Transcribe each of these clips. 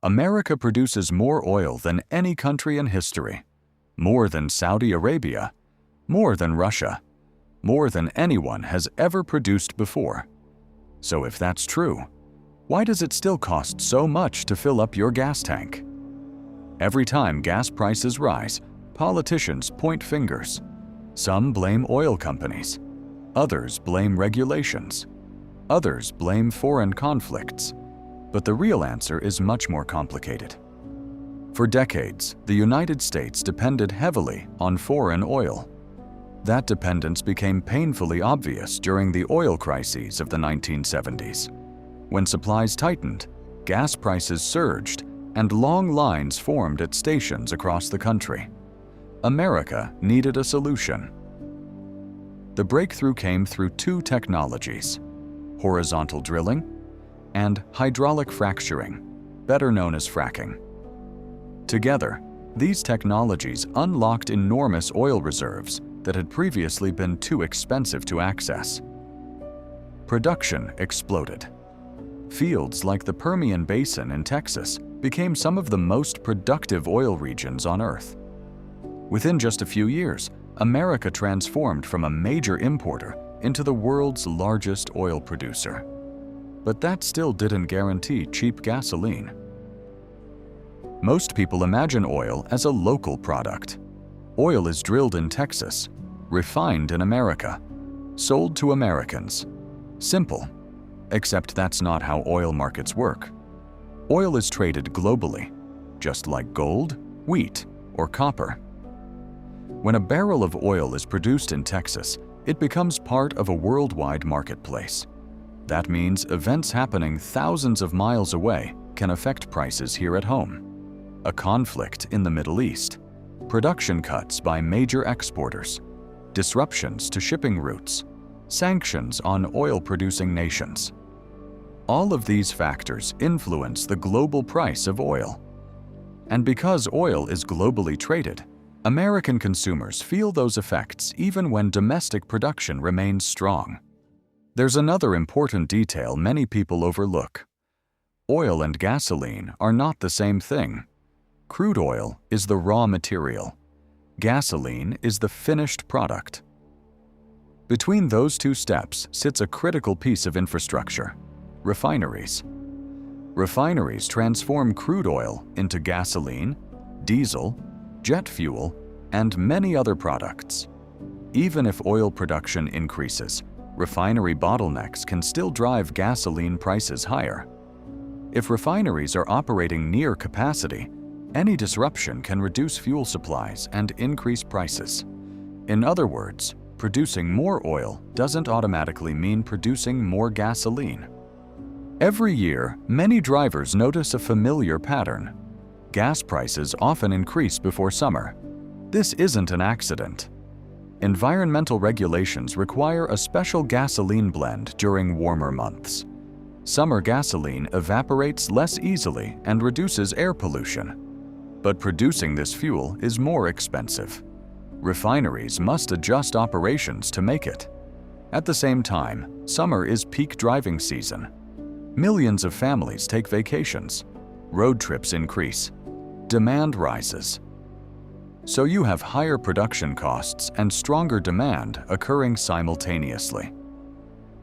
America produces more oil than any country in history, more than Saudi Arabia, more than Russia, more than anyone has ever produced before. So if that's true, why does it still cost so much to fill up your gas tank? Every time gas prices rise, politicians point fingers. Some blame oil companies, others blame regulations, others blame foreign conflicts. But the real answer is much more complicated. For decades, the United States depended heavily on foreign oil. That dependence became painfully obvious during the oil crises of the 1970s. When supplies tightened, gas prices surged, and long lines formed at stations across the country. America needed a solution. The breakthrough came through two technologies: horizontal drilling and hydraulic fracturing, better known as fracking. Together, these technologies unlocked enormous oil reserves that had previously been too expensive to access. Production exploded. Fields like the Permian Basin in Texas became some of the most productive oil regions on Earth. Within just a few years, America transformed from a major importer into the world's largest oil producer. But that still didn't guarantee cheap gasoline. Most people imagine oil as a local product. Oil is drilled in Texas, refined in America, sold to Americans. Simple. Except that's not how oil markets work. Oil is traded globally, just like gold, wheat, or copper. When a barrel of oil is produced in Texas, it becomes part of a worldwide marketplace. That means events happening thousands of miles away can affect prices here at home. A conflict in the Middle East, production cuts by major exporters, disruptions to shipping routes, sanctions on oil-producing nations. All of these factors influence the global price of oil. And because oil is globally traded, American consumers feel those effects even when domestic production remains strong. There's another important detail many people overlook. Oil and gasoline are not the same thing. Crude oil is the raw material. Gasoline is the finished product. Between those two steps sits a critical piece of infrastructure: refineries. Refineries transform crude oil into gasoline, diesel, jet fuel, and many other products. Even if oil production increases, refinery bottlenecks can still drive gasoline prices higher. If refineries are operating near capacity, any disruption can reduce fuel supplies and increase prices. In other words, producing more oil doesn't automatically mean producing more gasoline. Every year, many drivers notice a familiar pattern. Gas prices often increase before summer. This isn't an accident. Environmental regulations require a special gasoline blend during warmer months. Summer gasoline evaporates less easily and reduces air pollution. But producing this fuel is more expensive. Refineries must adjust operations to make it. At the same time, summer is peak driving season. Millions of families take vacations. Road trips increase. Demand rises. So you have higher production costs and stronger demand occurring simultaneously.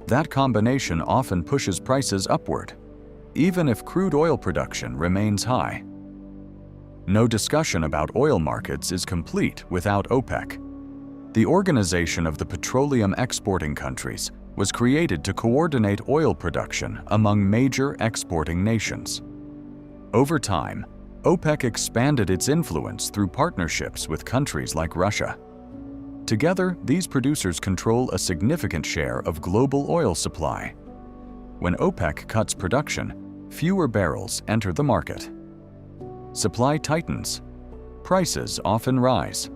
That combination often pushes prices upward, even if crude oil production remains high. No discussion about oil markets is complete without OPEC. The Organization of the Petroleum Exporting Countries was created to coordinate oil production among major exporting nations. Over time, OPEC expanded its influence through partnerships with countries like Russia. Together, these producers control a significant share of global oil supply. When OPEC cuts production, fewer barrels enter the market. Supply tightens. Prices often rise.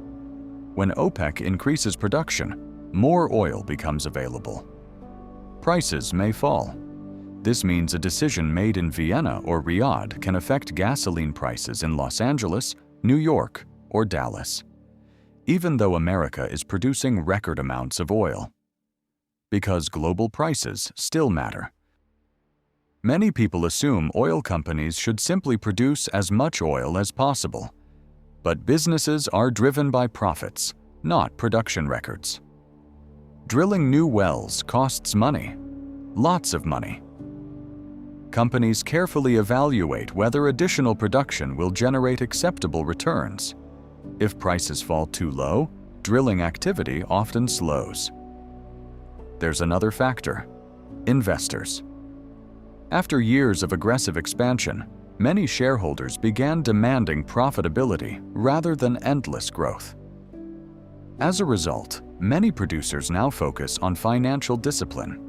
When OPEC increases production, more oil becomes available. Prices may fall. This means a decision made in Vienna or Riyadh can affect gasoline prices in Los Angeles, New York, or Dallas, even though America is producing record amounts of oil. Because global prices still matter. Many people assume oil companies should simply produce as much oil as possible. But businesses are driven by profits, not production records. Drilling new wells costs money, lots of money. Companies carefully evaluate whether additional production will generate acceptable returns. If prices fall too low, drilling activity often slows. There's another factor: investors. After years of aggressive expansion, many shareholders began demanding profitability rather than endless growth. As a result, many producers now focus on financial discipline.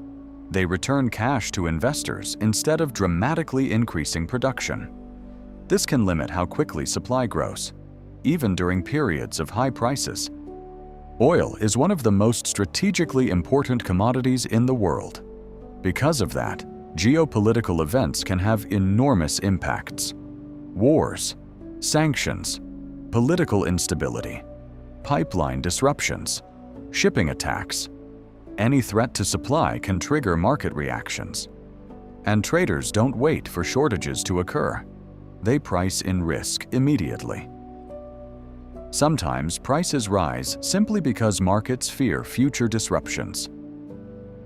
They return cash to investors instead of dramatically increasing production. This can limit how quickly supply grows, even during periods of high prices. Oil is one of the most strategically important commodities in the world. Because of that, geopolitical events can have enormous impacts. Wars, sanctions, political instability, pipeline disruptions, shipping attacks. Any threat to supply can trigger market reactions. And traders don't wait for shortages to occur. They price in risk immediately. Sometimes prices rise simply because markets fear future disruptions.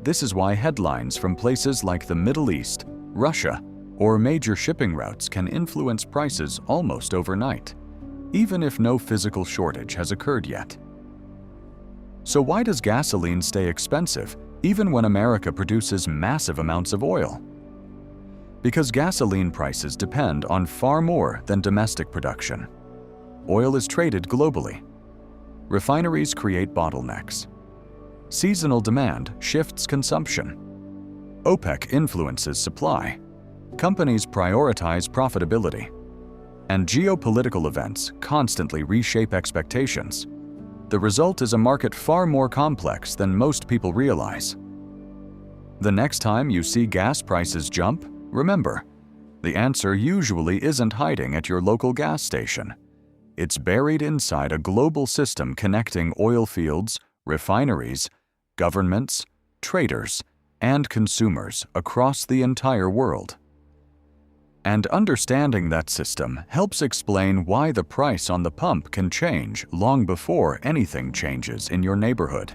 This is why headlines from places like the Middle East, Russia, or major shipping routes can influence prices almost overnight, even if no physical shortage has occurred yet. So why does gasoline stay expensive even when America produces massive amounts of oil? Because gasoline prices depend on far more than domestic production. Oil is traded globally. Refineries create bottlenecks. Seasonal demand shifts consumption. OPEC influences supply. Companies prioritize profitability. And geopolitical events constantly reshape expectations. The result is a market far more complex than most people realize. The next time you see gas prices jump, remember, the answer usually isn't hiding at your local gas station. It's buried inside a global system connecting oil fields, refineries, governments, traders, and consumers across the entire world. And understanding that system helps explain why the price on the pump can change long before anything changes in your neighborhood.